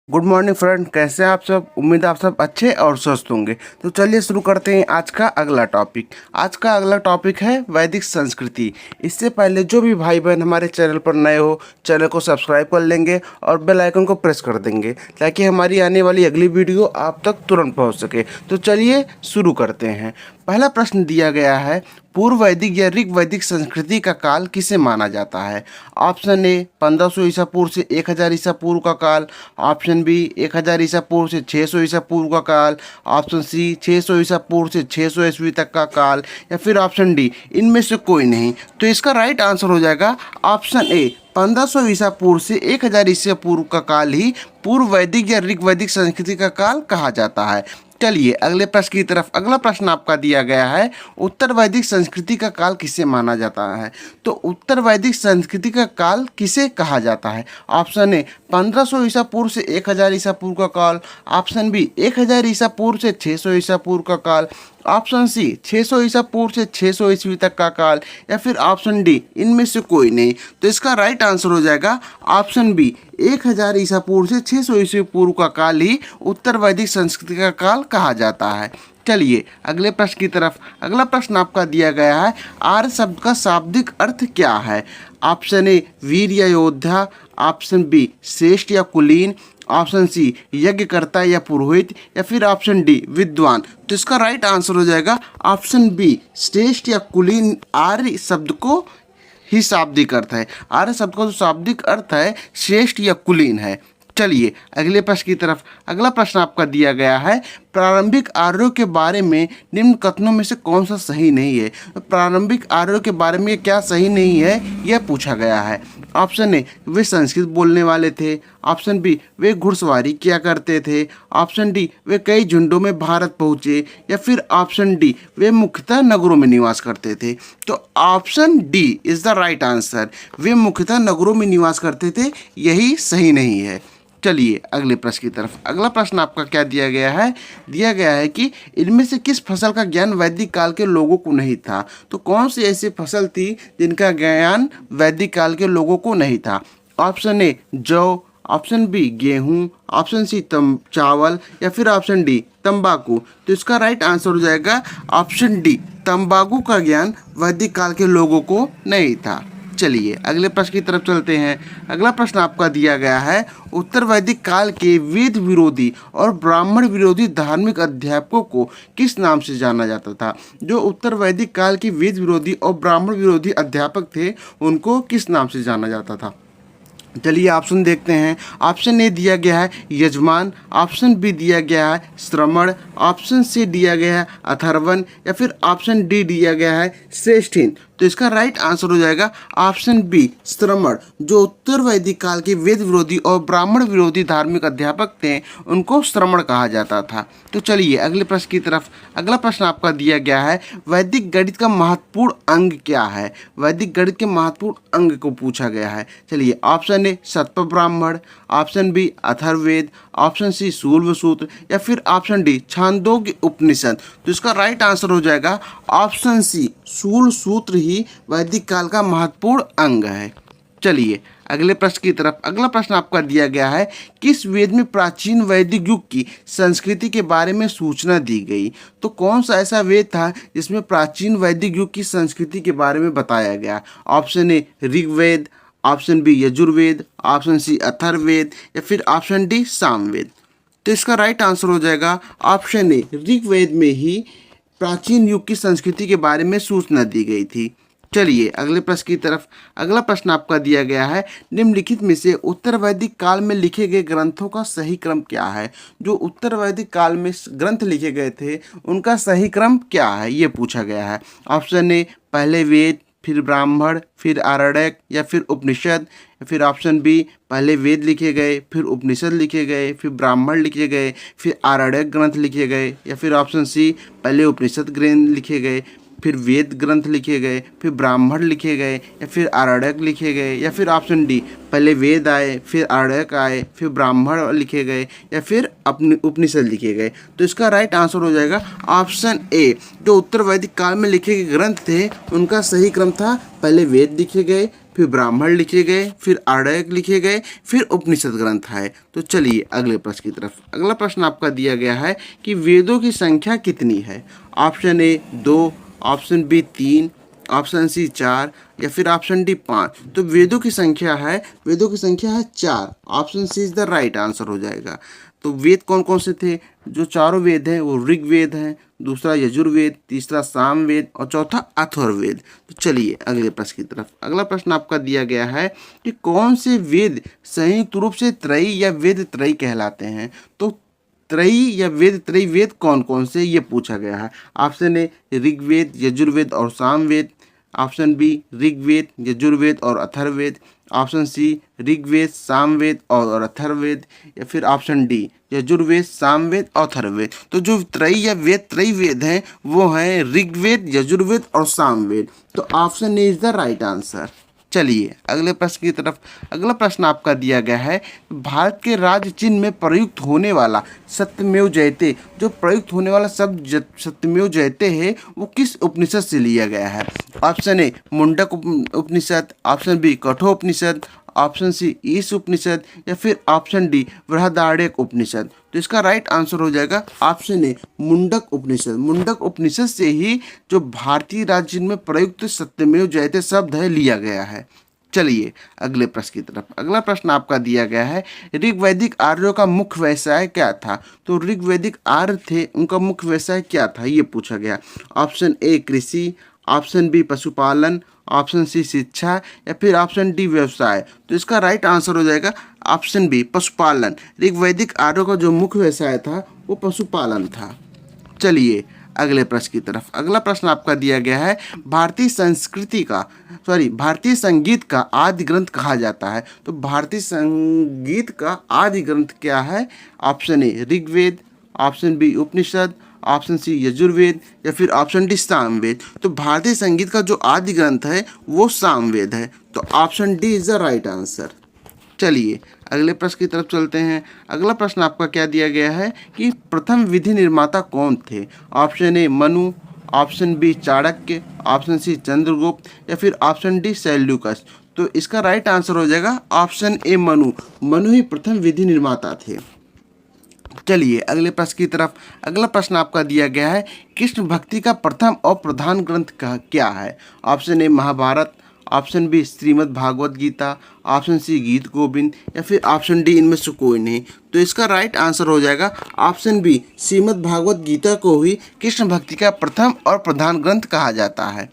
Good morning friend, कैसे हैं आप सब। उम्मीद है आप सब अच्छे और स्वस्थ होंगे। तो चलिए शुरू करते हैं आज का अगला टॉपिक। आज का अगला टॉपिक है वैदिक संस्कृति। इससे पहले जो भी भाई बहन हमारे चैनल पर नए हो, चैनल को सब्सक्राइब कर लेंगे और बेल आइकन को प्रेस कर देंगे ताकि हमारी आने वाली अगली वीडियो आप तक तुरंत पहुंच सके। तो चलिए शुरू करते हैं। पहला प्रश्न दिया गया है, पूर्व वैदिक या ऋग वैदिक संस्कृति का काल किसे माना जाता है। ऑप्शन ए 1500 ईसा पूर्व से 1000 ईसा पूर्व का काल, ऑप्शन बी 1000 ईसा पूर्व से 600 ईसा पूर्व का काल, ऑप्शन सी 600 ईसा पूर्व से 600 ईस्वी तक का काल, या फिर ऑप्शन डी इनमें से कोई नहीं। तो इसका राइट आंसर हो जाएगा ऑप्शन ए 1500 ईसा पूर्व से 1000 ईसा पूर्व का काल ही पूर्व वैदिक या ऋग वैदिक संस्कृति का काल कहा जाता है। चलिए अगले प्रश्न की तरफ। अगला प्रश्न आपका दिया गया है, उत्तर वैदिक संस्कृति का काल किसे माना जाता है। तो उत्तर वैदिक संस्कृति का काल किसे कहा जाता है। ऑप्शन ए 1500 ईसा पूर्व से 1000 ईसा पूर्व का काल, ऑप्शन बी 1000 ईसा पूर्व से 600 ईसा पूर्व का काल, ऑप्शन सी 600 ईसा पूर्व से 600 ईस्वी तक का काल, या फिर ऑप्शन डी इनमें से कोई नहीं। तो इसका राइट आंसर हो जाएगा ऑप्शन बी 1000 ईसा पूर्व से 600 ईस्वी पूर्व का काल ही उत्तर वैदिक संस्कृति का काल कहा जाता है। चलिए अगले प्रश्न की तरफ। अगला प्रश्न आपका दिया गया है, आर्य शब्द का शाब्दिक अर्थ क्या है। ऑप्शन ए वीर या योद्धा, ऑप्शन बी श्रेष्ठ या कुलीन, ऑप्शन सी यज्ञकर्ता या पुरोहित, या फिर ऑप्शन डी विद्वान। तो इसका राइट आंसर हो जाएगा ऑप्शन बी श्रेष्ठ या कुलीन आर्य शब्द को ही शाब्दिक अर्थ है। आर्य शब्द का जो शाब्दिक अर्थ है श्रेष्ठ या कुलीन है। चलिए अगले प्रश्न की तरफ। अगला प्रश्न आपका दिया गया है, प्रारंभिक आर्यों के बारे में निम्न कथनों में से कौन सा सही नहीं है। प्रारंभिक आर्यों के बारे में क्या सही नहीं है यह पूछा गया है। ऑप्शन ए वे संस्कृत बोलने वाले थे, ऑप्शन बी वे घुड़सवारी किया करते थे, ऑप्शन डी वे कई झुंडों में भारत पहुँचे, या फिर ऑप्शन डी वे मुख्यतः नगरों में निवास करते थे। तो option D is the right answer. वे मुख्यतः नगरों में निवास करते थे, यही सही नहीं है। चलिए अगले प्रश्न की तरफ। अगला प्रश्न आपका क्या दिया गया है। दिया गया है कि इनमें से किस फसल का ज्ञान वैदिक काल के लोगों को नहीं था। तो कौन सी ऐसी फसल थी जिनका ज्ञान वैदिक काल के लोगों को नहीं था। ऑप्शन ए जौ, ऑप्शन बी गेहूं, ऑप्शन सी चावल, या फिर ऑप्शन डी तंबाकू। तो इसका राइट आंसर हो जाएगा ऑप्शन डी तंबाकू का ज्ञान वैदिक काल के लोगों को नहीं था। चलिए अगले प्रश्न की तरफ चलते हैं। अगला प्रश्न आपका दिया गया है, उत्तर वैदिक काल के वेद विरोधी और ब्राह्मण विरोधी धार्मिक अध्यापकों को किस नाम से जाना जाता था। जो उत्तर वैदिक काल के वेद विरोधी और ब्राह्मण विरोधी अध्यापक थे उनको किस नाम से जाना जाता था। चलिए ऑप्शन देखते हैं। ऑप्शन ए दिया गया है यजमान, ऑप्शन बी दिया गया है श्रमण, ऑप्शन सी दिया गया है अथर्वन, या फिर ऑप्शन डी दिया गया है श्रेष्ठीन। तो इसका राइट आंसर हो जाएगा ऑप्शन बी श्रमण। जो उत्तर वैदिक काल के वेद विरोधी और ब्राह्मण विरोधी धार्मिक अध्यापक थे उनको श्रमण कहा जाता था। तो चलिए अगले प्रश्न की तरफ। अगला प्रश्न आपका दिया गया है, वैदिक गणित का महत्वपूर्ण अंग क्या है। वैदिक गणित के महत्वपूर्ण अंग को पूछा गया है। चलिए option A Shatapatha Brahmana, option B Atharvaveda, option C Shulba Sutra, या फिर ऑप्शन डी छांदोग्य उपनिषद। तो इसका राइट आंसर हो जाएगा ऑप्शन सी शूल सूत्र ही वैदिक काल का महत्वपूर्ण अंग है। चलिए अगले प्रश्न की तरफ। अगला प्रश्न आपका दिया गया है, किस वेद में प्राचीन वैदिक युग की संस्कृति के बारे में सूचना दी गई। तो कौन सा ऐसा वेद था जिसमें प्राचीन वैदिक युग की संस्कृति के बारे में बताया गया। Option A Rigveda, option B Yajurveda, option C Atharvaveda, या फिर ऑप्शन डी सामवेद। तो इसका राइट आंसर हो जाएगा ऑप्शन ए ऋग्वेद में ही प्राचीन युग की संस्कृति के बारे में सूचना दी गई थी। चलिए अगले प्रश्न की तरफ। अगला प्रश्न आपका दिया गया है, निम्नलिखित में से उत्तर वैदिक काल में लिखे गए ग्रंथों का सही क्रम क्या है। जो उत्तर वैदिक काल में ग्रंथ लिखे गए थे उनका सही क्रम क्या है ये पूछा गया है। ऑप्शन ए पहले वेद, फिर ब्राह्मण, फिर आरण्यक, या फिर उपनिषद, या फिर ऑप्शन बी पहले वेद लिखे गए, फिर उपनिषद लिखे गए, फिर ब्राह्मण लिखे गए, फिर आरण्यक ग्रंथ लिखे गए, या फिर ऑप्शन सी पहले उपनिषद ग्रंथ लिखे गए, फिर वेद ग्रंथ लिखे गए, फिर ब्राह्मण लिखे गए, या फिर आरण्यक लिखे गए, या फिर ऑप्शन डी पहले वेद आए, फिर आरण्यक आए, फिर ब्राह्मण लिखे गए, या फिर अपने उपनिषद लिखे गए। तो इसका राइट आंसर हो जाएगा ऑप्शन ए। जो उत्तर वैदिक काल में लिखे गए ग्रंथ थे उनका सही क्रम था, पहले वेद लिखे गए, फिर ब्राह्मण लिखे गए, फिर आर्यक लिखे गए, फिर उपनिषद ग्रंथ आए। तो चलिए अगले प्रश्न की तरफ। अगला प्रश्न आपका दिया गया है कि वेदों की संख्या कितनी है। Option A 2, option B 3, option C 4 या फिर ऑप्शन डी 5। तो वेदों की संख्या है 4। Option C is the right answer हो जाएगा। तो वेद कौन कौन से थे? जो चारों वेद हैं वो ऋग्वेद हैं, दूसरा यजुर्वेद, तीसरा सामवेद और चौथा अथर्ववेद। तो चलिए अगले प्रश्न की तरफ। अगला प्रश्न आपका दिया गया है कि कौन से वेद संयुक्त रूप से त्रयी या वेद त्रयी कहलाते हैं। तो त्रयी या वेद त्रयी वेद कौन कौन से, ये पूछा गया है। ऑप्शन ए ऋग्वेद, यजुर्वेद और सामवेद, ऑप्शन बी ऋग्वेद, यजुर्वेद और अथर्ववेद, ऑप्शन सी ऋग्वेद, सामवेद और अथर्ववेद, या फिर ऑप्शन डी यजुर्वेद, सामवेद और अथर्ववेद। तो जो त्रयी या वेद त्रयी वेद हैं वो हैं ऋग्वेद, यजुर्वेद और सामवेद। तो option A is the right answer. चलिए अगले प्रश्न की तरफ। अगला प्रश्न आपका दिया गया है भारत के राज्य चिन्ह में प्रयुक्त होने वाला सत्यमेव जयते, जो प्रयुक्त होने वाला शब्द सत्यमेव जयते है वो किस उपनिषद से लिया गया है। Option A Mundaka Upanishad, option B Kathopanishad, option C Isha Upanishad या फिर ऑप्शन डी बृहदारण्यक उपनिषद। तो इसका राइट आंसर हो जाएगा ऑप्शन ए मुंडक उपनिषद। मुंडक उपनिषद से ही जो भारतीय राज्य में प्रयुक्त सत्यमेव जयते शब्द है लिया गया है। चलिए अगले प्रश्न की तरफ। अगला प्रश्न आपका दिया गया है ऋग्वैदिक आर्यों का मुख्य व्यवसाय क्या था। तो ऋग्वैदिक आर्य थे, उनका मुख्य व्यवसाय क्या था ये पूछा गया। ऑप्शन ए कृषि, ऑप्शन बी पशुपालन, ऑप्शन सी शिक्षा या फिर ऑप्शन डी व्यवसाय। तो इसका राइट आंसर हो जाएगा ऑप्शन बी पशुपालन। ऋग्वैदिक आर्यों का जो मुख्य व्यवसाय था वो पशुपालन था। चलिए अगले प्रश्न की तरफ। अगला प्रश्न आपका दिया गया है भारतीय संगीत का आदि ग्रंथ कहा जाता है। तो भारतीय संगीत का आदि ग्रंथ क्या है। Option A Rigveda, option B Upanishad, option C Yajurveda या फिर ऑप्शन डी सामवेद। तो भारतीय संगीत का जो आदि ग्रंथ है वो सामवेद है। तो option D is the right answer. चलिए अगले प्रश्न की तरफ चलते हैं। अगला प्रश्न आपका क्या दिया गया है कि प्रथम विधि निर्माता कौन थे। Option A Manu, option B Chanakya, option C Chandragupta या फिर ऑप्शन डी सेल्यूकस। तो इसका राइट आंसर हो जाएगा ऑप्शन ए मनु। मनु ही प्रथम विधि निर्माता थे। चलिए अगले प्रश्न की तरफ। अगला प्रश्न आपका दिया गया है कृष्ण भक्ति का प्रथम और प्रधान ग्रंथ क्या है। Option A Mahabharata, option B Shrimad Bhagavad Gita, option C Geet Govind या फिर ऑप्शन डी इनमें से कोई नहीं। तो इसका राइट आंसर हो जाएगा ऑप्शन बी श्रीमद् भागवत गीता को ही कृष्ण भक्ति का प्रथम और प्रधान ग्रंथ कहा जाता है।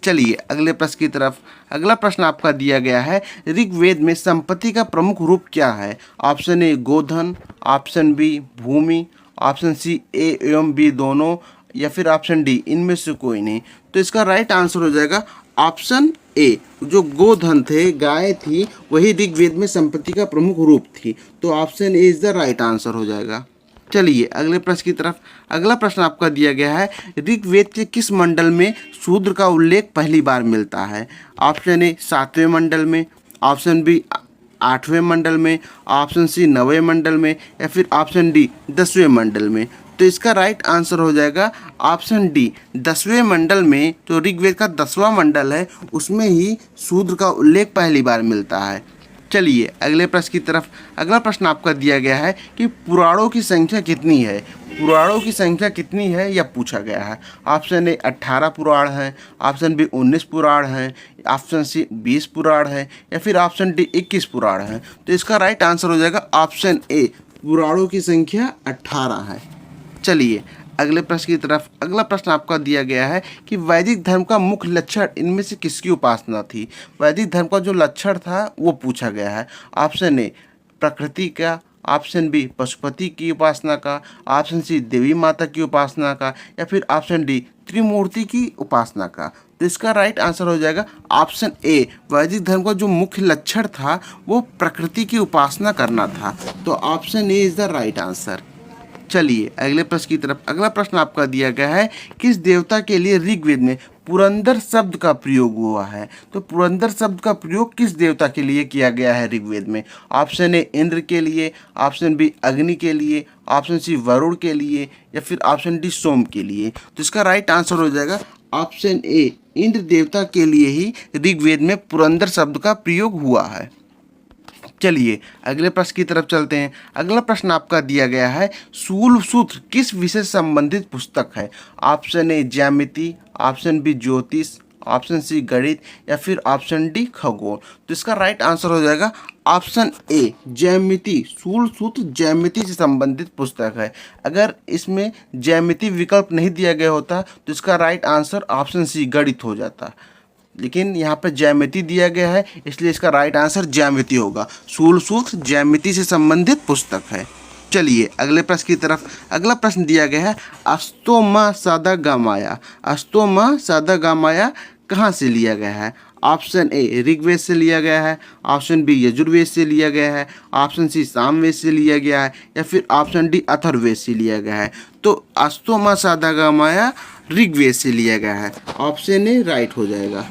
चलिए अगले प्रश्न की तरफ। अगला प्रश्न आपका दिया गया है ऋग्वेद में संपत्ति का प्रमुख रूप क्या है। ऑप्शन ए गोधन, ऑप्शन बी भूमि, ऑप्शन सी ए एवं बी दोनों या फिर ऑप्शन डी इनमें से कोई नहीं। तो इसका राइट आंसर हो जाएगा ऑप्शन ए। जो गोधन थे, गाय थी, वही ऋग्वेद में संपत्ति का प्रमुख रूप थी। तो option A is the right answer हो जाएगा। चलिए अगले प्रश्न की तरफ। अगला प्रश्न आपका दिया गया है ऋग्वेद के किस मंडल में शूद्र का उल्लेख पहली बार मिलता है। ऑप्शन ए 7वें मंडल में, ऑप्शन बी 8वें मंडल में, ऑप्शन सी 9वें मंडल में या फिर ऑप्शन डी 10वें मंडल में। तो इसका राइट आंसर हो जाएगा ऑप्शन डी 10वें मंडल में। जो ऋग्वेद का 10वां मंडल है उसमें ही शूद्र का उल्लेख पहली बार मिलता है। चलिए अगले प्रश्न की तरफ। अगला प्रश्न आपका दिया गया है कि पुराणों की संख्या कितनी है। पुराणों की संख्या कितनी है यह पूछा गया है। ऑप्शन ए 18 पुराण है, ऑप्शन बी 19 पुराण है, ऑप्शन सी 20 पुराण है या फिर ऑप्शन डी 21 पुराण है। तो इसका राइट आंसर हो जाएगा ऑप्शन ए पुराणों की संख्या 18 है। चलिए अगले प्रश्न की तरफ। अगला प्रश्न आपका दिया गया है कि वैदिक धर्म का मुख्य लक्षण इनमें से किसकी उपासना थी। वैदिक धर्म का जो लक्षण था वो पूछा गया है। ऑप्शन ए प्रकृति का, ऑप्शन बी पशुपति की उपासना का, ऑप्शन सी देवी माता की उपासना का या फिर ऑप्शन डी त्रिमूर्ति की उपासना का। तो इसका राइट आंसर हो जाएगा ऑप्शन ए। वैदिक धर्म का जो मुख्य लक्षण था वो प्रकृति की उपासना करना था। तो option A is the right answer. चलिए अगले प्रश्न की तरफ। अगला प्रश्न आपका दिया गया है किस देवता के लिए ऋग्वेद में पुरंदर शब्द का प्रयोग हुआ है। तो पुरंदर शब्द का प्रयोग किस देवता के लिए किया गया है ऋग्वेद में। ऑप्शन ए इंद्र के लिए, ऑप्शन बी अग्नि के लिए, ऑप्शन सी वरुण के लिए या फिर ऑप्शन डी सोम के लिए। तो इसका राइट आंसर हो जाएगा ऑप्शन ए, इंद्र देवता के लिए ही ऋग्वेद में पुरंदर शब्द का प्रयोग हुआ है। चलिए अगले प्रश्न की तरफ चलते हैं। अगला प्रश्न आपका दिया गया है, शूल सूत्र किस विषय से संबंधित पुस्तक है? ऑप्शन ए ज्यामिति, ऑप्शन बी ज्योतिष, ऑप्शन सी गणित या फिर ऑप्शन डी खगोल। तो इसका राइट आंसर हो जाएगा ऑप्शन ए ज्यामिति। शूल सूत्र ज्यामिति से संबंधित पुस्तक है। अगर इसमें ज्यामिति विकल्प नहीं दिया गया होता तो इसका राइट आंसर ऑप्शन सी गणित हो जाता, लेकिन यहाँ पे ज्यामिति दिया गया है इसलिए इसका राइट आंसर ज्यामिति होगा। शूल सूत्र ज्यामिति से संबंधित पुस्तक है। चलिए अगले प्रश्न की तरफ। अगला प्रश्न दिया गया है, अस्तो मा सादा गामाया। अस्तो मा सादा गामाया कहाँ से लिया गया है? ऑप्शन ए ऋग्वेद से लिया गया है, ऑप्शन बी यजुर्वेद से लिया गया है, ऑप्शन सी सामवेद से लिया गया है या फिर ऑप्शन डी अथर्ववेद से लिया गया है। तो अस्तो मा सादा गामाया ऋग्वेद से लिया गया है। ऑप्शन ए राइट हो जाएगा।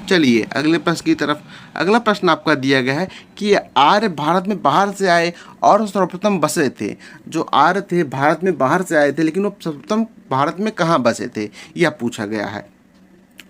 चलिए अगले प्रश्न की तरफ। अगला प्रश्न आपका दिया गया है कि आर्य भारत में बाहर से आए और सर्वप्रथम बसे थे। जो आर्य थे भारत में बाहर से आए थे, लेकिन वो सर्वप्रथम भारत में कहाँ बसे थे यह पूछा गया है।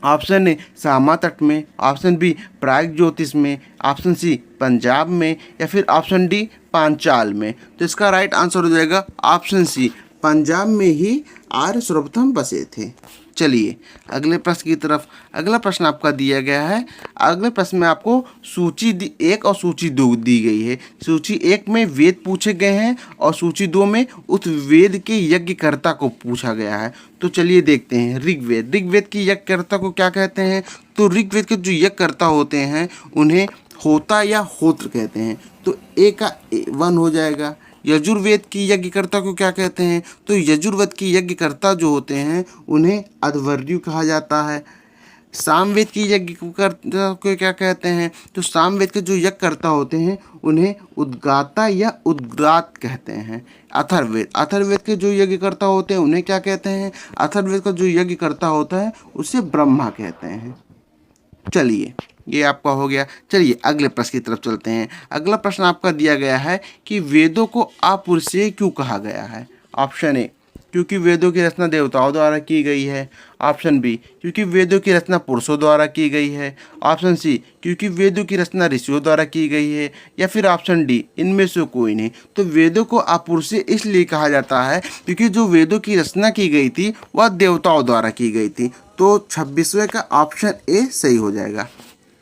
ऑप्शन ए सामा तट में, ऑप्शन बी प्राग ज्योतिष में, ऑप्शन सी पंजाब में या फिर ऑप्शन डी पांचाल में। तो इसका राइट आंसर हो जाएगा ऑप्शन सी, पंजाब में ही आर्य सर्वप्रथम बसे थे। चलिए अगले प्रश्न की तरफ। अगला प्रश्न आपका दिया गया है। अगले प्रश्न में आपको सूची 1 और सूची 2 दी गई है। सूची 1 में वेद पूछे गए हैं और सूची 2 में उस वेद के यज्ञकर्ता को पूछा गया है। तो चलिए देखते हैं। ऋग्वेद, ऋग्वेद की यज्ञकर्ता को क्या कहते हैं? तो ऋग्वेद के जो यज्ञकर्ता होते हैं उन्हें होता या होत्र कहते हैं। तो ए का 1 हो जाएगा। यजुर्वेद की यज्ञकर्ता को क्या कहते हैं? तो यजुर्वेद की यज्ञकर्ता जो होते हैं उन्हें अध्वर्यु कहा जाता है। सामवेद की यज्ञकर्ता को क्या कहते हैं? तो सामवेद के जो यज्ञकर्ता होते हैं उन्हें उद्गाता या उद्गात कहते हैं। अथर्ववेद, अथर्ववेद के जो यज्ञकर्ता होते हैं उन्हें क्या कहते हैं? अथर्ववेद का जो यज्ञकर्ता होता है उसे ब्रह्मा कहते हैं। चलिए ये आपका हो गया। चलिए अगले प्रश्न की तरफ चलते हैं। अगला प्रश्न आपका दिया गया है कि वेदों को अपुरुषेय क्यों कहा गया है? ऑप्शन ए क्योंकि वेदों की रचना देवताओं द्वारा की गई है, ऑप्शन बी क्योंकि वेदों की रचना पुरुषों द्वारा की गई है, ऑप्शन सी क्योंकि वेदों की रचना ऋषियों द्वारा की गई है या फिर ऑप्शन डी इनमें से कोई नहीं। तो वेदों को अपुरुषेय इसलिए कहा जाता है क्योंकि जो वेदों की रचना की गई थी वह देवताओं द्वारा की गई थी। तो 26वें का ऑप्शन ए सही हो जाएगा।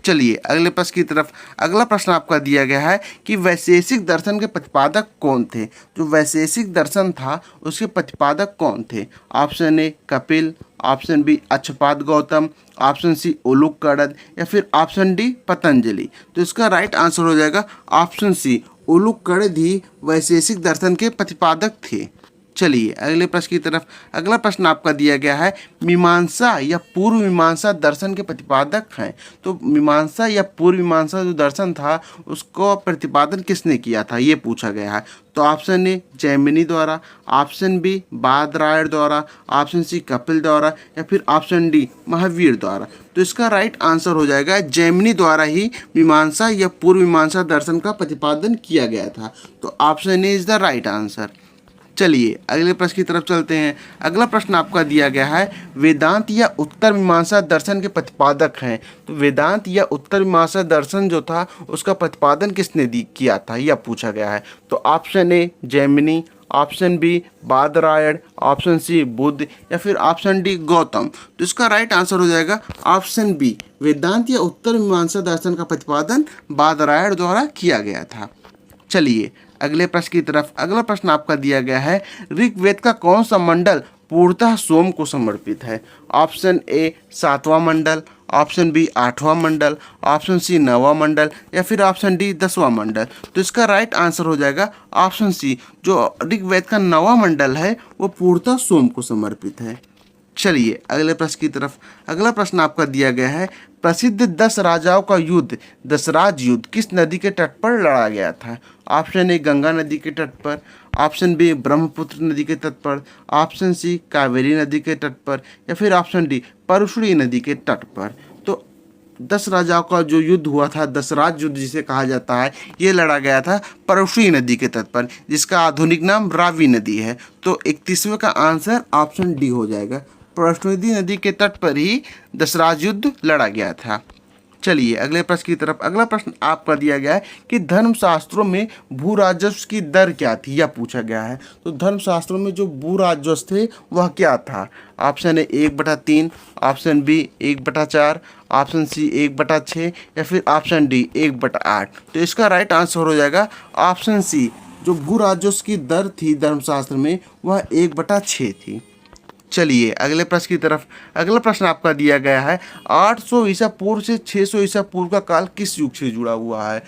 चलिए अगले प्रश्न की तरफ। अगला प्रश्न आपका दिया गया है कि वैशेषिक दर्शन के प्रतिपादक कौन थे? जो वैशेषिक दर्शन था उसके प्रतिपादक कौन थे? Option A Kapil, option B Akshapada Gautam, option C Ulukakanada या फिर ऑप्शन डी पतंजलि। तो इसका राइट आंसर हो जाएगा ऑप्शन सी, उलूकगणद ही वैशेषिक दर्शन के प्रतिपादक थे। चलिए अगले प्रश्न की तरफ। अगला प्रश्न आपका दिया गया है, मीमांसा या पूर्व मीमांसा दर्शन के प्रतिपादक हैं। तो मीमांसा या पूर्व मीमांसा जो दर्शन था उसको प्रतिपादन किसने किया था ये पूछा गया है। तो ऑप्शन ए जैमिनी द्वारा, ऑप्शन बी बादरायण द्वारा, ऑप्शन सी कपिल द्वारा या फिर ऑप्शन डी महावीर द्वारा। तो इसका राइट आंसर हो जाएगा जैमिनी द्वारा ही मीमांसा या पूर्व मीमांसा दर्शन का प्रतिपादन किया गया था। तो option A is the right answer. चलिए अगले प्रश्न की तरफ चलते हैं। अगला प्रश्न आपका दिया गया है, वेदांत या उत्तर मीमांसा दर्शन के प्रतिपादक हैं। तो वेदांत या उत्तर मीमांसा दर्शन जो था उसका प्रतिपादन किसने किया था यह पूछा गया है। तो option A Jaimini, option B Badarayana, option C Buddha या फिर ऑप्शन डी गौतम। तो इसका राइट आंसर हो जाएगा ऑप्शन बी, वेदांत या उत्तर मीमांसा दर्शन का प्रतिपादन बादरायण द्वारा किया गया था। चलिए अगले प्रश्न की तरफ। अगला प्रश्न आपका दिया गया है, ऋग्वेद का कौन सा मंडल पूर्णतः सोम को समर्पित है? ऑप्शन ए 7वां मंडल, ऑप्शन बी 8वां मंडल, ऑप्शन सी 9वां मंडल या फिर ऑप्शन डी 10वां मंडल। तो इसका राइट आंसर हो जाएगा ऑप्शन सी, जो ऋग्वेद का 9वां मंडल है वो पूर्णतः सोम को समर्पित है। चलिए अगले प्रश्न की तरफ। अगला प्रश्न आपका दिया गया है, प्रसिद्ध 10 राजाओं का युद्ध दसराज युद्ध किस नदी के तट पर लड़ा गया था? ऑप्शन ए गंगा नदी के तट पर, ऑप्शन बी ब्रह्मपुत्र नदी के तट पर, ऑप्शन सी कावेरी नदी के तट पर या फिर ऑप्शन डी परशुड़ी नदी के तट पर। तो 10 राजाओं का जो युद्ध हुआ था, दसराज युद्ध जिसे कहा जाता है, ये लड़ा गया था परशुड़ी नदी के तट पर, जिसका आधुनिक नाम रावी नदी है। तो 31वें का आंसर ऑप्शन डी हो जाएगा। प्रश्नोदी नदी के तट पर ही दशराज युद्ध लड़ा गया था। चलिए अगले प्रश्न की तरफ। अगला प्रश्न आपका दिया गया है कि धर्मशास्त्रों में भू राजस्व की दर क्या थी, यह पूछा गया है। तो धर्मशास्त्रों में जो भू राजस्व थे वह क्या था? Option A 1/3, option B 1/4, option C 1/6 या फिर ऑप्शन डी 1/8। तो इसका राइट आंसर हो जाएगा ऑप्शन सी। जो भू राजस्व की दर थी धर्मशास्त्र में वह 1/6 थी। चलिए अगले प्रश्न की तरफ। अगला प्रश्न आपका दिया गया है 800 ईसा पूर्व से 600 ईसा पूर्व का काल किस युग से जुड़ा हुआ है?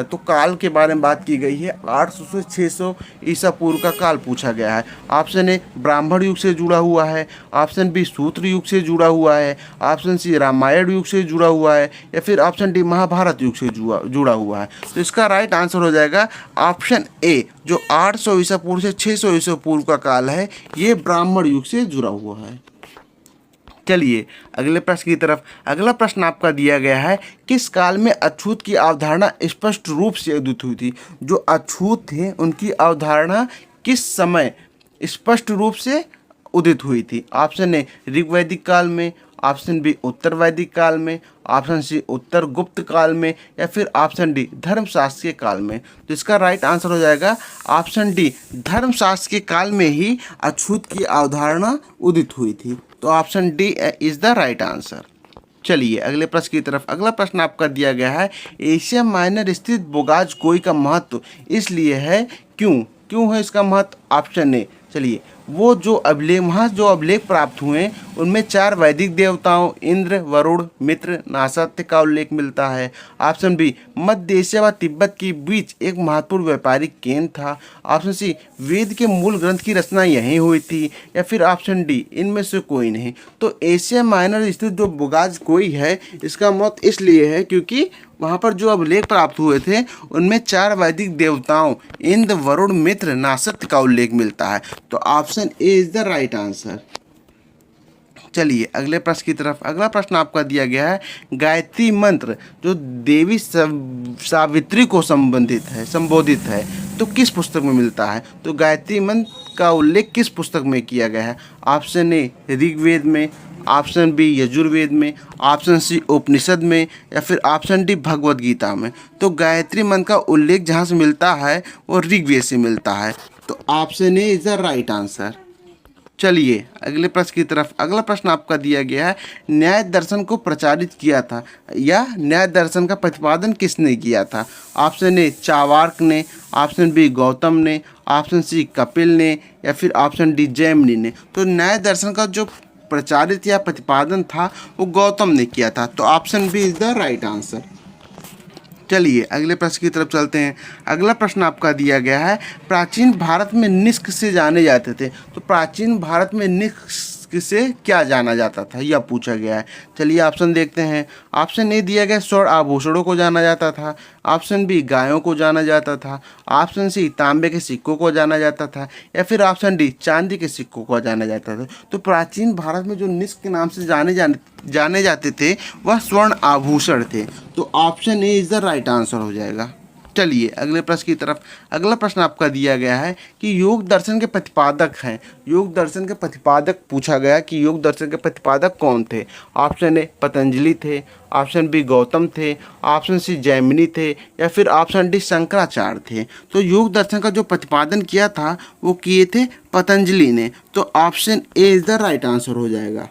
तो काल के बारे में बात की गई है। 800 से 600 ईसा पूर्व का काल पूछा गया है। ऑप्शन ए ब्राह्मण युग से जुड़ा हुआ है, ऑप्शन बी सूत्र युग से जुड़ा हुआ है, ऑप्शन सी रामायण युग से जुड़ा हुआ है या फिर ऑप्शन डी महाभारत युग से जुड़ा हुआ है। तो इसका राइट आंसर हो जाएगा ऑप्शन ए। जो 800 ईसा पूर्व से 600 ईसा पूर्व का काल है ये ब्राह्मण युग से जुड़ा हुआ है। चलिए अगले प्रश्न की तरफ। अगला प्रश्न आपका दिया गया है किस काल में अछूत की अवधारणा स्पष्ट रूप से उदित हुई थी? जो अछूत थे उनकी अवधारणा किस समय स्पष्ट रूप से उदित हुई थी? ऑप्शन ए ऋग्वैदिक काल में, ऑप्शन बी उत्तर वैदिक काल में, ऑप्शन सी उत्तर गुप्त काल में या फिर ऑप्शन डी धर्मशास्त्र के काल में। तो इसका राइट आंसर हो जाएगा ऑप्शन डी। धर्मशास्त्र के काल में ही अछूत की अवधारणा उदित हुई थी। तो option D is the right answer. चलिए अगले प्रश्न की तरफ। अगला प्रश्न आपका दिया गया है एशिया माइनर स्थित बोगाज कोई का महत्व इसलिए है क्यों है इसका महत्व? Option A. चलिए वो जो अभिलेख प्राप्त हुए उनमें 4 वैदिक देवताओं इंद्र, वरुण, मित्र, नासत्य का उल्लेख मिलता है। ऑप्शन बी मध्य एशिया व तिब्बत के बीच एक महत्वपूर्ण व्यापारिक केंद्र था। ऑप्शन सी वेद के मूल ग्रंथ की रचना यहीं हुई थी या फिर ऑप्शन डी इनमें से कोई नहीं। तो एशिया माइनर स्थित जो बोगाज कोई है इसका महत्व इसलिए है क्योंकि वहाँ पर जो अभिलेख प्राप्त हुए थे उनमें 4 वैदिक देवताओं इंद्र, वरुण, मित्र, नासत्य का उल्लेख मिलता है। तो option A is the right answer. चलिए अगले प्रश्न की तरफ। अगला प्रश्न आपका दिया गया है गायत्री मंत्र जो देवी सावित्री को संबोधित है तो किस पुस्तक में मिलता है? तो गायत्री मंत्र का उल्लेख किस पुस्तक में किया गया है? ऑप्शन ए ऋग्वेद में, ऑप्शन बी यजुर्वेद में, ऑप्शन सी उपनिषद में या फिर ऑप्शन डी भगवद गीता में। तो गायत्री मंत्र का उल्लेख जहाँ से मिलता है वो ऋग्वेद से मिलता है। तो option A is the right answer. चलिए अगले प्रश्न की तरफ। अगला प्रश्न आपका दिया गया है न्याय दर्शन को प्रचारित किया था या न्याय दर्शन का प्रतिपादन किसने किया था? ऑप्शन ए चावार्क ने, ऑप्शन बी गौतम ने, ऑप्शन सी कपिल ने या फिर ऑप्शन डी जैमिनी ने। तो न्याय दर्शन का जो प्रचारित या प्रतिपादन था वो गौतम ने किया था। तो option B is the right answer. चलिए अगले प्रश्न की तरफ चलते हैं। अगला प्रश्न आपका दिया गया है प्राचीन भारत में निष्क से जाने जाते थे। तो प्राचीन भारत में निष्क से क्या जाना जाता था यह पूछा गया है। चलिए ऑप्शन देखते हैं। ऑप्शन ए दिया गया स्वर्ण आभूषणों को जाना जाता था, ऑप्शन बी गायों को जाना जाता था, ऑप्शन सी तांबे के सिक्कों को जाना जाता था या फिर ऑप्शन डी चांदी के सिक्कों को जाना जाता था। तो प्राचीन भारत में जो निष्क के नाम से जाने जाते थे वह स्वर्ण आभूषण थे। तो option A is the right answer हो जाएगा। चलिए अगले प्रश्न की तरफ। अगला प्रश्न आपका दिया गया है कि योग दर्शन के प्रतिपादक हैं। योग दर्शन के प्रतिपादक पूछा गया कि योग दर्शन के प्रतिपादक कौन थे? ऑप्शन ए पतंजलि थे, ऑप्शन बी गौतम थे, ऑप्शन सी जैमिनी थे या फिर ऑप्शन डी शंकराचार्य थे। तो योग दर्शन का जो प्रतिपादन किया था वो किए थे पतंजलि ने। तो option A is the right answer हो जाएगा।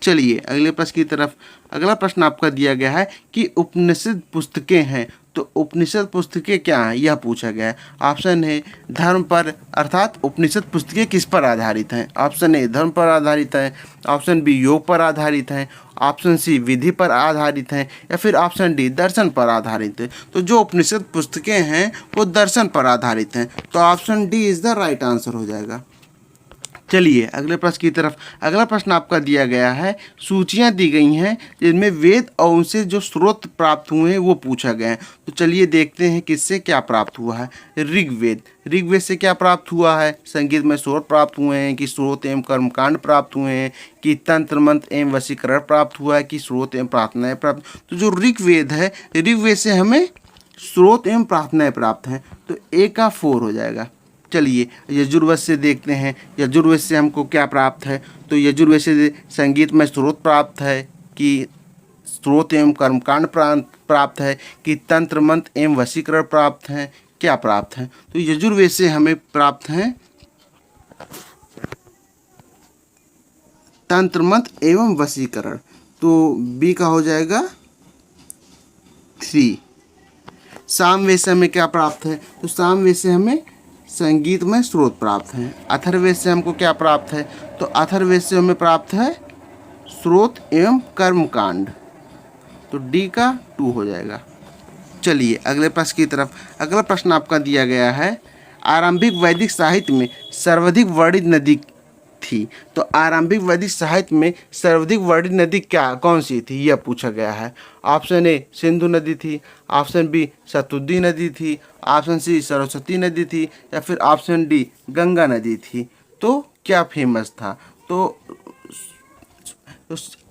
चलिए अगले प्रश्न की तरफ। अगला प्रश्न आपका दिया गया है कि उपनिषद पुस्तकें हैं। तो उपनिषद पुस्तकें क्या हैं यह पूछा गया है। ऑप्शन है धर्म पर, अर्थात उपनिषद पुस्तकें किस पर आधारित हैं? ऑप्शन ए धर्म पर आधारित है, ऑप्शन बी योग पर आधारित है, ऑप्शन सी विधि पर आधारित है या फिर ऑप्शन डी दर्शन पर आधारित है। तो जो उपनिषद पुस्तकें हैं वो दर्शन पर आधारित हैं। तो option D is the right answer हो जाएगा। चलिए अगले प्रश्न की तरफ। अगला प्रश्न आपका दिया गया है सूचियां दी गई हैं जिनमें वेद और उनसे जो स्रोत प्राप्त हुए हैं वो पूछा गया है। तो चलिए देखते हैं किससे क्या प्राप्त हुआ है। ऋग्वेद से क्या प्राप्त हुआ है? संगीत में स्रोत प्राप्त हुए हैं कि स्रोत एवं कर्मकांड प्राप्त हुए हैं कि तंत्र मंत्र एवं वशीकरण प्राप्त हुआ है कि स्रोत एवं प्रार्थनाएं प्राप्त। तो जो ऋग्वेद है ऋग्वेद से हमें स्रोत एवं प्रार्थनाएं प्राप्त हैं। तो ए का 4 हो जाएगा। चलिए यजुर्वेद से देखते हैं, यजुर्वेद से हमको क्या प्राप्त है। तो यजुर्वेद से संगीत में स्रोत प्राप्त है कि स्रोत एवं कर्मकांड प्राप्त है कि तंत्र मंत्र एवं वशीकरण प्राप्त है, क्या प्राप्त है। तो यजुर्वेद से हमें प्राप्त है तंत्र मंत्र एवं वशीकरण। तो बी का हो जाएगा 3। सामवेद से हमें क्या प्राप्त है। तो सामवेद से हमें संगीत में स्रोत प्राप्त है। अथर्ववेद से हमको क्या प्राप्त है। तो अथर्ववेद से हमें प्राप्त है स्रोत एवं कर्मकांड। तो डी का 2 हो जाएगा। चलिए अगले प्रश्न की तरफ। अगला प्रश्न आपका दिया गया है, आरंभिक वैदिक साहित्य में सर्वाधिक वर्णित नदी थी। तो आरंभिक वैदिक साहित्य में सर्वाधिक वर्णित नदी क्या कौन सी थी, यह पूछा गया है। ऑप्शन ए सिंधु नदी थी, ऑप्शन बी सतुद्दी नदी थी, ऑप्शन सी सरस्वती नदी थी, या फिर ऑप्शन डी गंगा नदी थी। तो क्या फेमस था। तो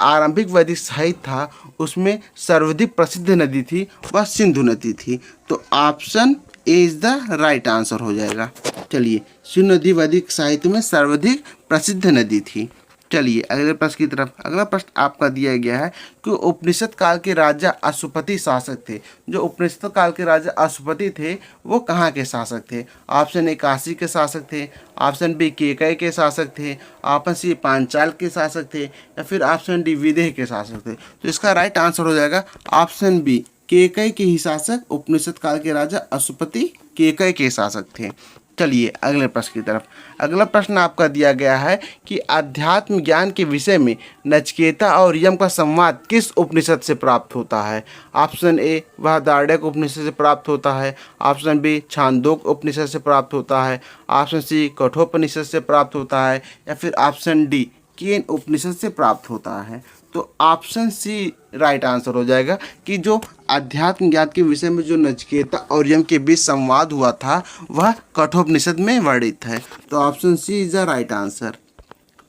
आरंभिक वैदिक साहित्य था, उसमें सर्वाधिक प्रसिद्ध नदी थी वह सिंधु नदी थी। तो option A is the right answer हो जाएगा। चलिए सिंधु नदी वैदिक साहित्य में सर्वाधिक प्रसिद्ध नदी थी। चलिए अगले प्रश्न की तरफ। अगला प्रश्न आपका दिया गया है कि उपनिषद काल के राजा अशुपति शासक थे। जो उपनिषद काल के राजा अशुपति थे वो कहाँ के शासक थे। ऑप्शन ए काशी के शासक थे, ऑप्शन बी केकय के शासक थे, ऑप्शन सी पांचाल के शासक थे, या फिर ऑप्शन डी विदेह के शासक थे। तो इसका राइट आंसर हो जाएगा ऑप्शन बी, केकय के ही शासक। उपनिषद काल के राजा अशुपति केकय के शासक थे। चलिए अगले प्रश्न की तरफ। अगला प्रश्न आपका दिया गया है कि अध्यात्म ज्ञान के विषय में नचिकेता और यम का संवाद किस उपनिषद से प्राप्त होता है। ऑप्शन ए बृहदारण्यक उपनिषद से प्राप्त होता है, ऑप्शन बी छांदोग्य उपनिषद से प्राप्त होता है, ऑप्शन सी कठोपनिषद से प्राप्त होता है, या फिर ऑप्शन डी केन उपनिषद से प्राप्त होता है। तो ऑप्शन सी राइट आंसर हो जाएगा कि जो अध्यात्म ज्ञान के विषय में जो नचिकेता और यम के बीच संवाद हुआ था वह कठोपनिषद में वर्णित है। तो option C is the right answer.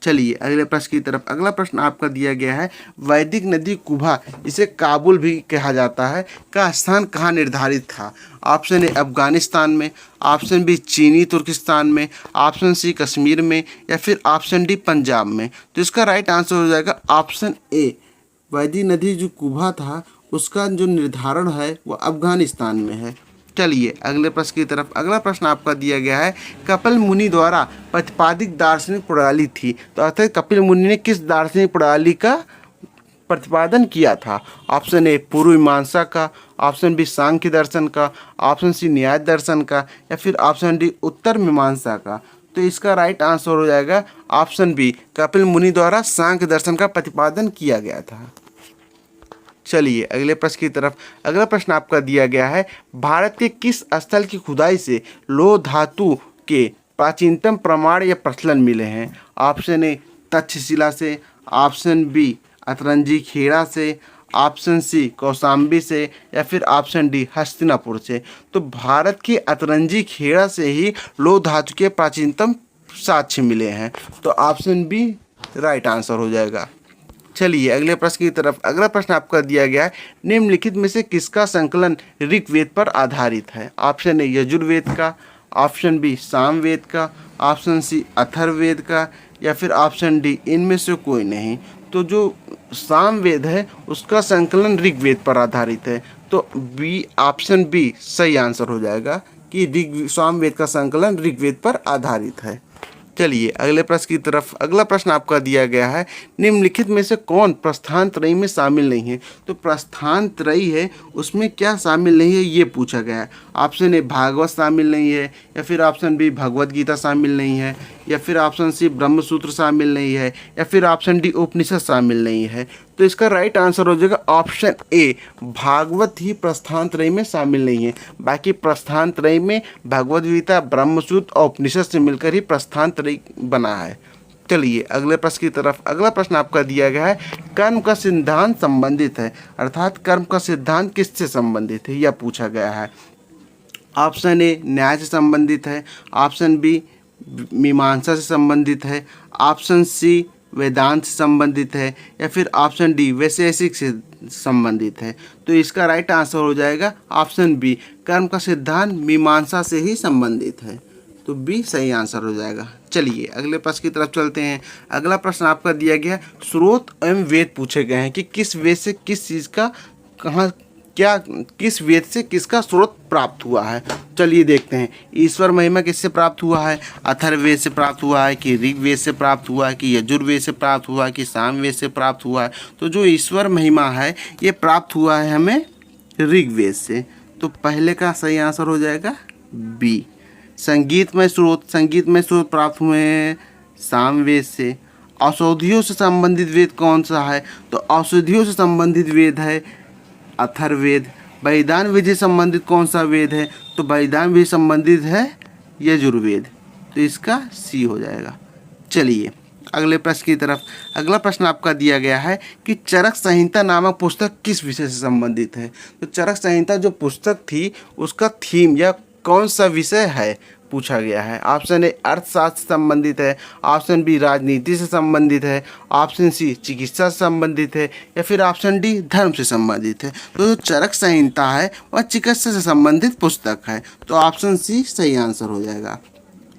चलिए अगले प्रश्न की तरफ। अगला प्रश्न आपका दिया गया है, वैदिक नदी कुभा, इसे काबुल भी कहा जाता है, का स्थान कहाँ निर्धारित था। ऑप्शन ए अफगानिस्तान में, ऑप्शन बी चीनी तुर्किस्तान में, ऑप्शन सी कश्मीर में, या फिर ऑप्शन डी पंजाब में। तो इसका राइट आंसर हो जाएगा ऑप्शन ए, वैदिक नदी जो कुभा था उसका जो निर्धारण है वह अफगानिस्तान में है। चलिए अगले प्रश्न की तरफ। अगला प्रश्न आपका दिया गया है, कपिल मुनि द्वारा प्रतिपादित दार्शनिक प्रणाली थी। तो अर्थात कपिल मुनि ने किस दार्शनिक प्रणाली का प्रतिपादन किया था। ऑप्शन ए पूर्व मीमांसा का, ऑप्शन बी सांख्य दर्शन का, ऑप्शन सी न्याय दर्शन का, या फिर ऑप्शन डी उत्तर मीमांसा का। तो इसका राइट आंसर हो जाएगा ऑप्शन बी, कपिल मुनि द्वारा सांख्य दर्शन का प्रतिपादन किया गया था। चलिए अगले प्रश्न की तरफ। अगला प्रश्न आपका दिया गया है, भारत के किस स्थल की खुदाई से लौह धातु के प्राचीनतम प्रमाण या प्रचलन मिले हैं। ऑप्शन ए तक्षशिला से, ऑप्शन बी अतरंजी खेड़ा से, ऑप्शन सी कौशाम्बी से, या फिर ऑप्शन डी हस्तिनापुर से। तो भारत के अतरंजी खेड़ा से ही लौह धातु के प्राचीनतम साक्ष्य मिले हैं। तो ऑप्शन बी राइट आंसर हो जाएगा। चलिए अगले प्रश्न की तरफ। अगला प्रश्न आपका दिया गया है, निम्नलिखित में से किसका संकलन ऋग्वेद पर आधारित है। ऑप्शन ए यजुर्वेद का, ऑप्शन बी सामवेद का, ऑप्शन सी अथर्ववेद का, या फिर ऑप्शन डी इनमें से कोई नहीं। तो जो सामवेद है उसका संकलन ऋग्वेद पर आधारित है। तो बी ऑप्शन बी सही आंसर हो जाएगा कि सामवेद का संकलन ऋग्वेद पर आधारित है। चलिए अगले प्रश्न की तरफ। अगला प्रश्न आपका दिया गया है, निम्नलिखित में से कौन प्रस्थान त्रयी में शामिल नहीं है। तो प्रस्थान त्रयी है उसमें क्या शामिल नहीं है ये पूछा गया है। ऑप्शन ए भागवत शामिल नहीं है, या फिर ऑप्शन बी भगवत गीता शामिल नहीं है, या फिर ऑप्शन सी ब्रह्मसूत्र शामिल नहीं है, या फिर ऑप्शन डी उपनिषद शामिल नहीं है। तो इसका राइट आंसर हो जाएगा ऑप्शन ए, भागवत ही प्रस्थान त्रयी में शामिल नहीं है। बाकी प्रस्थान त्रयी में भगवद गीता, ब्रह्मसूत्र और उपनिषद से मिलकर ही प्रस्थान त्रयी बना है। चलिए अगले प्रश्न की तरफ। अगला प्रश्न आपका दिया गया है, कर्म का सिद्धांत संबंधित है, अर्थात कर्म का सिद्धांत किससे संबंधित है यह पूछा गया है। ऑप्शन ए न्याय से संबंधित है, ऑप्शन बी मीमांसा से संबंधित है, ऑप्शन सी वेदांत से संबंधित है, या फिर ऑप्शन डी वैशेषिक से संबंधित है। तो इसका राइट आंसर हो जाएगा ऑप्शन बी, कर्म का सिद्धांत मीमांसा से ही संबंधित है। तो बी सही आंसर हो जाएगा। चलिए अगले प्रश्न की तरफ चलते हैं। अगला प्रश्न आपका दिया गया है, स्रोत एवं वेद पूछे गए हैं कि किस वेद से किस चीज़ का कहाँ क्या किस वेद से किसका स्रोत प्राप्त हुआ है। चलिए देखते हैं। ईश्वर महिमा किससे प्राप्त हुआ है? अथर्ववेद से प्राप्त हुआ है कि ऋग्वेद से प्राप्त हुआ है कि यजुर्वेद से प्राप्त हुआ है कि सामवेद से प्राप्त हुआ है? तो जो ईश्वर महिमा है ये प्राप्त हुआ है हमें ऋग्वेद से, तो पहले का सही आंसर हो जाएगा बी। संगीतमय स्रोत प्राप्त हुए हैं सामवेद से। औषधियों से संबंधित वेद कौन सा है? तो औषधियों से संबंधित वेद है अथर्ववेद। वैदान विधि संबंधित कौन सा वेद है? तो वैदान विधि संबंधित है यजुर्वेद, तो इसका सी हो जाएगा। चलिए अगले प्रश्न की तरफ। अगला प्रश्न आपका दिया गया है कि चरक संहिता नामक पुस्तक किस विषय से संबंधित है? तो चरक संहिता जो पुस्तक थी उसका थीम या कौन सा विषय है पूछा गया है। ऑप्शन ए अर्थशास्त्र से संबंधित है, ऑप्शन बी राजनीति से संबंधित है, ऑप्शन सी चिकित्सा से संबंधित है, या फिर ऑप्शन डी धर्म से संबंधित है। तो जो चरक संहिता है वह चिकित्सा से संबंधित पुस्तक है, तो ऑप्शन सी सही आंसर हो जाएगा।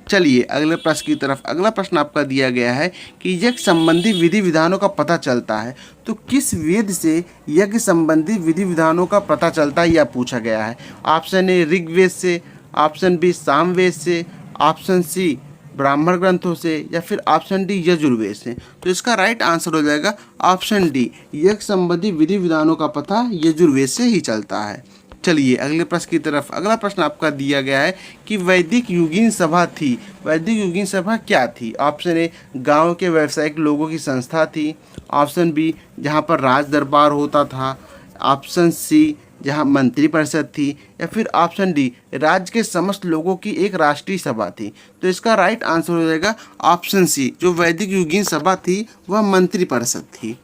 चलिए अगले प्रश्न की तरफ। अगला प्रश्न आपका दिया गया है कि यज्ञ संबंधी विधि विधानों का पता चलता है, तो किस वेद से यज्ञ संबंधी विधि विधानों का पता चलता है यह पूछा गया है। ऑप्शन ए ऋग्वेद से, ऑप्शन बी सामवेद से, ऑप्शन सी ब्राह्मण ग्रंथों से, या फिर ऑप्शन डी यजुर्वेद से। तो इसका राइट आंसर हो जाएगा ऑप्शन डी, यज्ञ संबंधी विधि विधानों का पता यजुर्वेद से ही चलता है। चलिए अगले प्रश्न की तरफ। अगला प्रश्न आपका दिया गया है कि वैदिक युगीन सभा थी। वैदिक युगीन सभा क्या थी? ऑप्शन ए गांव के व्यावसायिक लोगों की संस्था थी, ऑप्शन बी जहां पर राज दरबार होता था, ऑप्शन सी जहां मंत्री परिषद थी, या फिर ऑप्शन डी राज्य के समस्त लोगों की एक राष्ट्रीय सभा थी। तो इसका राइट आंसर हो जाएगा ऑप्शन सी, जो वैदिक युगीन सभा थी वह मंत्री परिषद थी।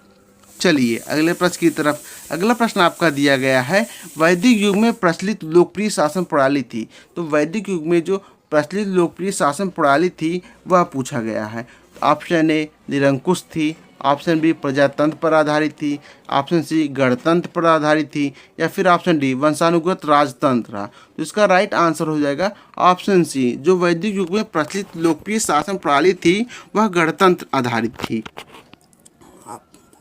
चलिए अगले प्रश्न की तरफ। अगला प्रश्न आपका दिया गया है वैदिक युग में प्रचलित लोकप्रिय शासन प्रणाली थी। तो वैदिक युग में जो प्रचलित लोकप्रिय शासन प्रणाली थी वह पूछा गया है। ऑप्शन ए निरंकुश थी, ऑप्शन बी प्रजातंत्र पर आधारित थी, ऑप्शन सी गणतंत्र पर आधारित थी, या फिर ऑप्शन डी वंशानुगत राजतंत्र रहा। तो इसका राइट आंसर हो जाएगा ऑप्शन सी, जो वैदिक युग में प्रचलित लोकप्रिय शासन प्रणाली थी वह गणतंत्र आधारित थी।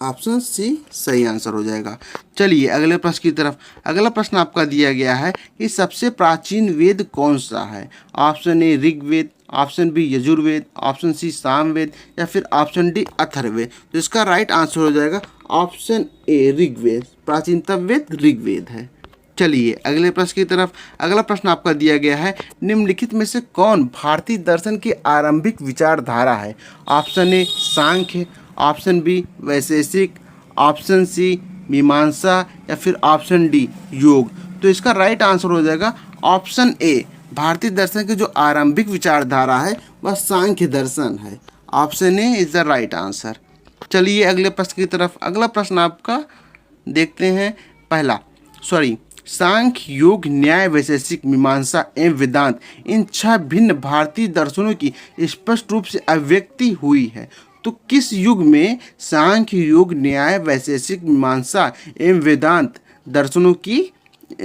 ऑप्शन सी सही आंसर हो जाएगा। चलिए अगले प्रश्न की तरफ। अगला प्रश्न आपका दिया गया है कि सबसे प्राचीन वेद कौन सा है। Option A Rigveda, option B Yajurveda, option C Samaveda, या फिर ऑप्शन डी अथर्ववेद। तो इसका राइट आंसर हो जाएगा ऑप्शन ए ऋग्वेद। प्राचीनतम वेद ऋग्वेद है। चलिए अगले प्रश्न की तरफ। अगला प्रश्न आपका दिया गया है निम्नलिखित में से कौन भारतीय दर्शन की आरंभिक विचारधारा है। Option A Sankhya, option B Vaisheshika, option C Mimamsa, या फिर ऑप्शन डी योग। तो इसका राइट आंसर हो जाएगा ऑप्शन ए, भारतीय दर्शन की जो आरंभिक विचारधारा है वह सांख्य दर्शन है। Option A is the right answer. चलिए अगले प्रश्न की तरफ। अगला प्रश्न आपका देखते हैं। सांख्य, योग, न्याय, वैशेषिक, मीमांसा एवं वेदांत, इन 6 भिन्न भारतीय दर्शनों की स्पष्ट रूप से अभिव्यक्ति हुई है। तो किस युग में सांख्य, योग, न्याय, वैशेषिक, मीमांसा एवं वेदांत दर्शनों की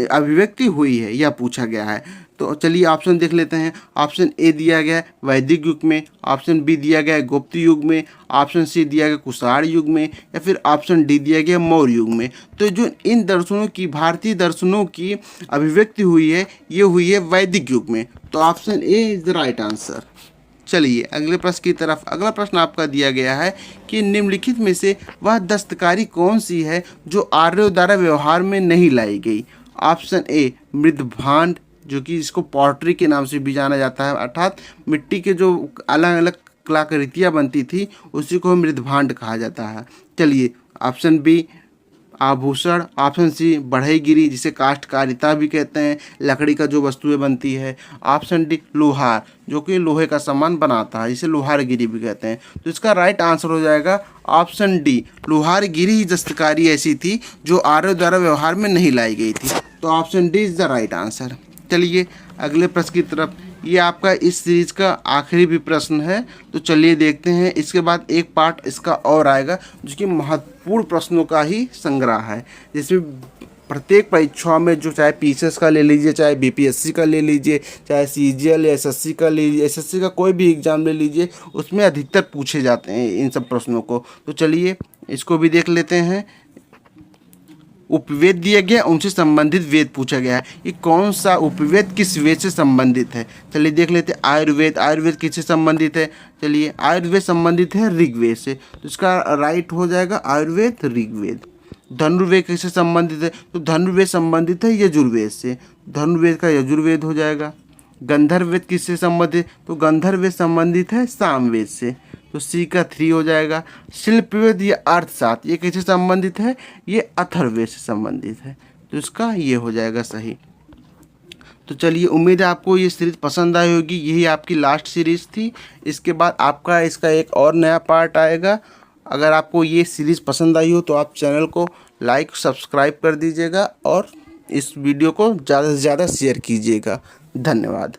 अभिव्यक्ति हुई है यह पूछा गया है। तो चलिए ऑप्शन देख लेते हैं। ऑप्शन ए दिया गया है वैदिक युग में, ऑप्शन बी दिया गया है गुप्त युग में, ऑप्शन सी दिया गया कुषाण युग में, या फिर ऑप्शन डी दिया गया मौर्य युग में। तो जो इन दर्शनों की भारतीय दर्शनों की अभिव्यक्ति हुई है ये हुई है वैदिक युग में। तो option A is the right answer. चलिए अगले प्रश्न की तरफ। अगला प्रश्न आपका दिया गया है कि निम्नलिखित में से वह दस्तकारी कौन सी है जो आर्यों द्वारा व्यवहार में नहीं लाई गई। ऑप्शन ए मृदभांड, जो कि इसको पॉटरी के नाम से भी जाना जाता है, अर्थात मिट्टी के जो अलग अलग कलाकृतियाँ बनती थी उसी को मृदभांड कहा जाता है। चलिए ऑप्शन बी आभूषण, ऑप्शन सी बढ़ईगिरी जिसे काष्ठकारिता भी कहते हैं, लकड़ी का जो वस्तुएं बनती है, ऑप्शन डी लोहार जो कि लोहे का सामान बनाता है जिसे लोहारगिरी भी कहते हैं। तो इसका राइट आंसर हो जाएगा ऑप्शन डी, लोहारगिरी ही दस्तकारी ऐसी थी जो आर्यों द्वारा व्यवहार में नहीं लाई गई थी। तो option D is the right answer. चलिए अगले प्रश्न की तरफ। ये आपका इस सीरीज का आखिरी भी प्रश्न है, तो चलिए देखते हैं। इसके बाद एक पार्ट इसका और आएगा जो कि महत्वपूर्ण प्रश्नों का ही संग्रह है, जिसमें प्रत्येक परीक्षाओं में जो चाहे पीसीएस का ले लीजिए, चाहे बीपीएससी का ले लीजिए, चाहे सीजीएल या एसएससी का ले लीजिए, एसएससी का कोई भी एग्जाम ले लीजिए, उसमें अधिकतर पूछे जाते हैं इन सब प्रश्नों को। तो चलिए इसको भी देख लेते हैं। उपवेद दिया गया, उनसे संबंधित वेद पूछा गया है। ये कौन सा उपवेद किस वेद से संबंधित है? चलिए देख लेते हैं। आयुर्वेद, आयुर्वेद किससे संबंधित है? चलिए आयुर्वेद संबंधित है ऋग्वेद से, तो इसका राइट हो जाएगा आयुर्वेद ऋग्वेद। धनुर्वेद किससे संबंधित है? तो धनुर्वेद संबंधित है यजुर्वेद से, धनुर्वेद का यजुर्वेद हो जाएगा। गंधर्ववेद किससे संबंधित? तो गंधर्ववेद संबंधित है सामवेद से, तो सी का 3 हो जाएगा। शिल्पवेद या अर्थशास्त्र ये किससे संबंधित है? ये अथर्ववेद से संबंधित है, तो इसका ये हो जाएगा सही। तो चलिए उम्मीद है आपको ये सीरीज़ पसंद आई होगी। यही आपकी लास्ट सीरीज़ थी। इसके बाद आपका इसका एक और नया पार्ट आएगा। अगर आपको ये सीरीज़ पसंद आई हो तो आप चैनल को लाइक सब्सक्राइब कर दीजिएगा और इस वीडियो को ज़्यादा से ज़्यादा शेयर कीजिएगा। धन्यवाद।